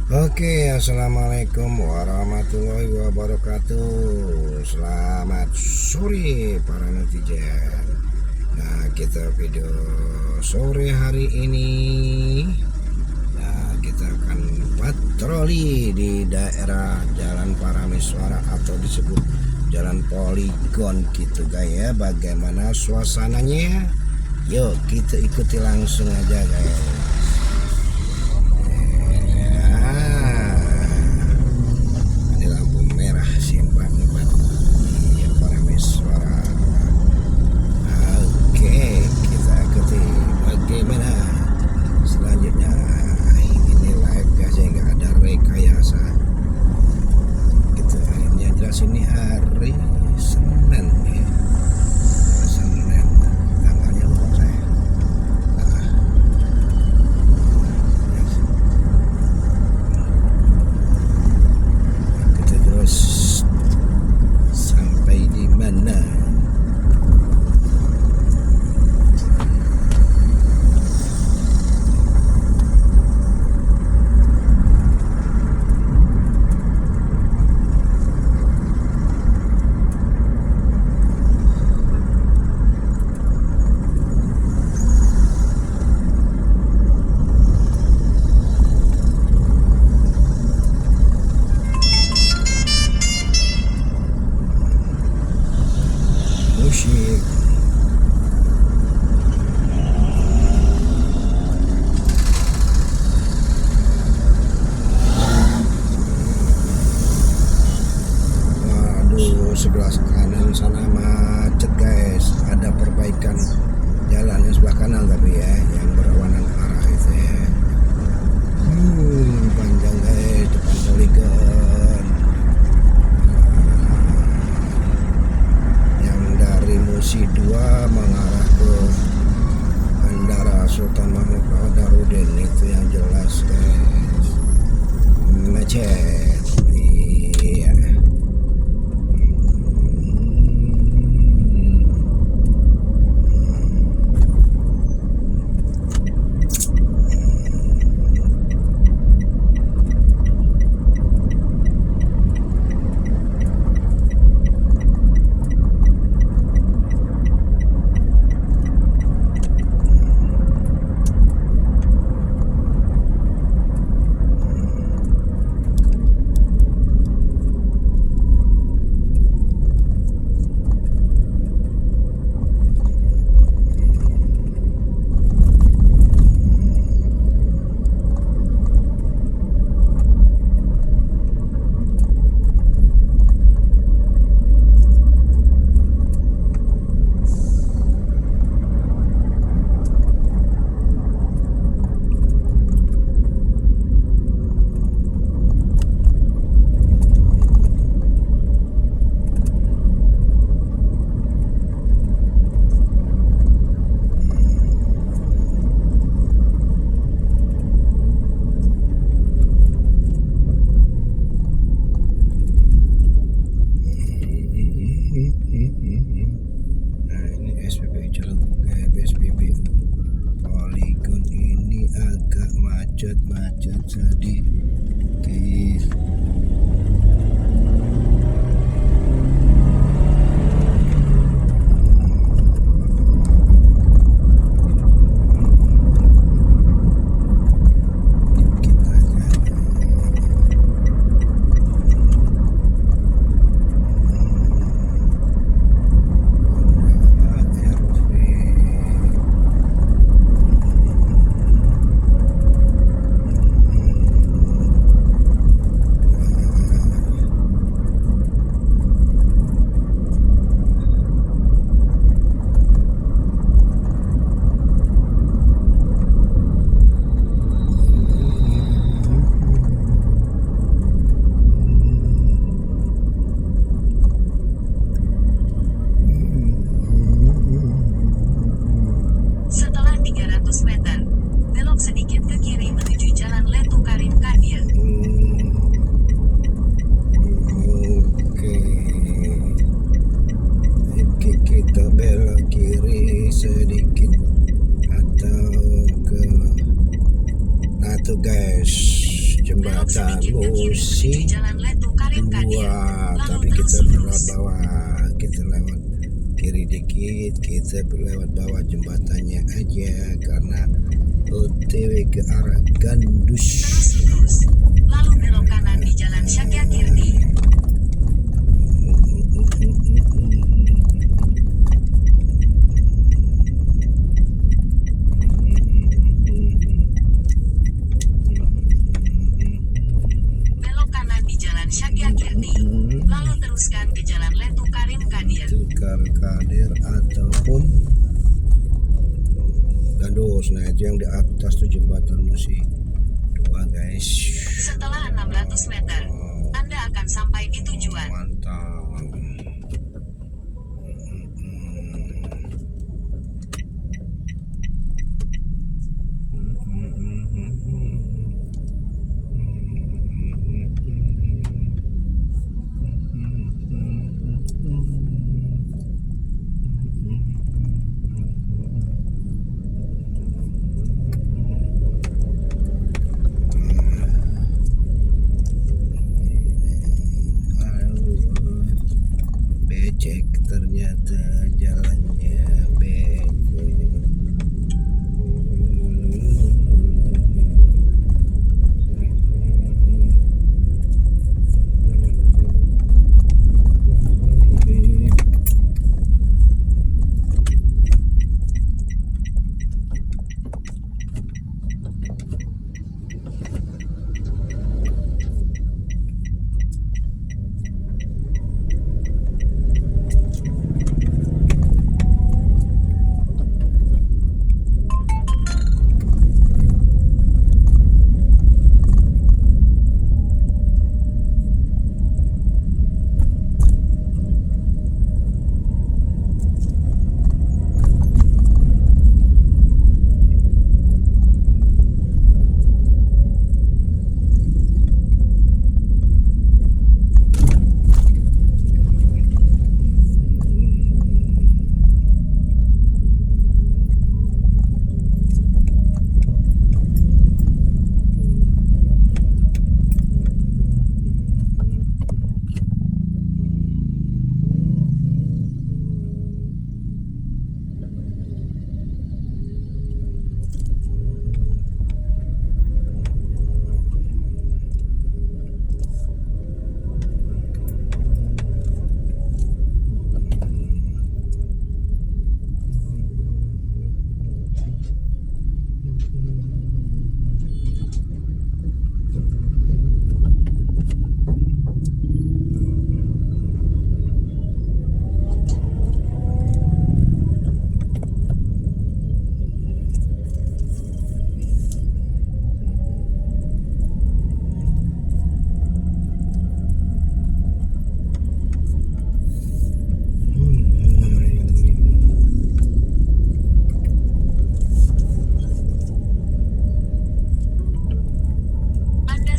Oke, assalamualaikum warahmatullahi wabarakatuh. Selamat sore para netizen. Nah, kita video sore hari ini. Nah, kita akan patroli di daerah Jalan Parameswara atau disebut Jalan Poligon gitu guys ya. Bagaimana suasananya? Yuk kita ikuti langsung aja guys. Ini hari Senin ya. Senin tanggalnya lupa saya. Kita terus sampai di mana? Musik. Waduh, sebelah kanan sana macet guys. Ada perbaikan jalan yang sebelah kanan tapi ya, yang berlawanan arah itu ya. Panjang guys, depan poligon. Musi 2 mengarah ke Bandara Sultan Mahmud Badarudin, itu yang jelas guys. Macet. Iya. Nah ini SPB Poligon ini agak macet sedikit. jembatan Musi 2, tapi kita lewat kiri dikit, kita lewat bawah jembatannya aja karena OTW ke arah Gandus. Lalu belok kanan di Jalan Syakyakirti. Belok kanan di Jalan Syakyakirti. Lalu teruskan ke Jalan Letu Karim Kadir. Kadir ataupun Gandus. Nah itu yang di atas tuh jembatan Musi 2 guys. Setelah 600 meter, Anda akan sampai di tujuan. Mantap. Becek ternyata jalannya becek.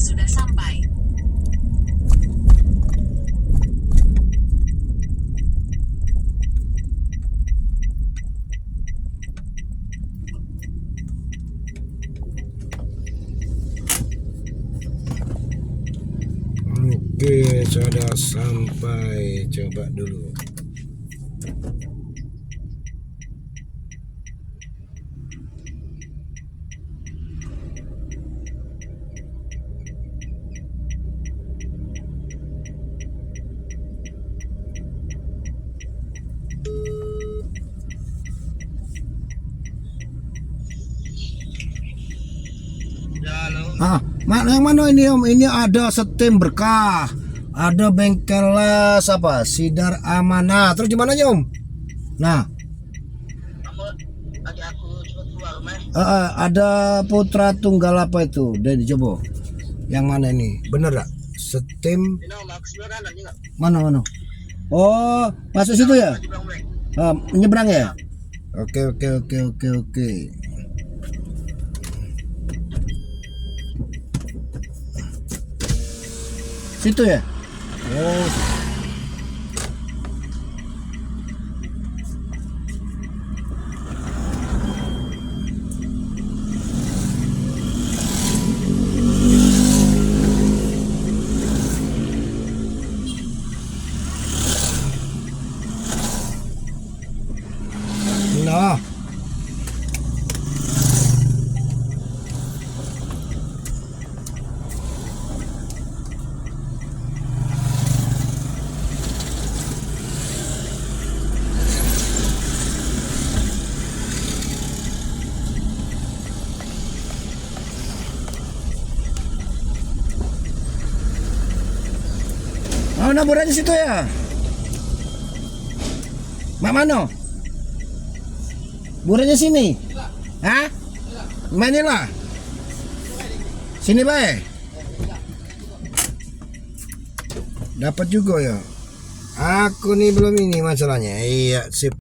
Sudah sampai. Oke, sudah sampai. Coba dulu. Yang mana ini Om? Ini ada Setim Berkah, ada bengkel las apa? Sidar Amanah. Terus di mananya Om? Nah, ada Putra Tunggal apa itu? Udah dicoba. Yang mana ini? Bener gak? Setim. Mana? Oh, masuk situ ya? Menyeberang ya? Oke. Situ ya? Oh. Oh, naburannya situ ya. Mak mano? Burannya sini. Hah? Manila. Sini bae. Dapat juga ya. Aku nih belum ini masalahnya. Iya, sip.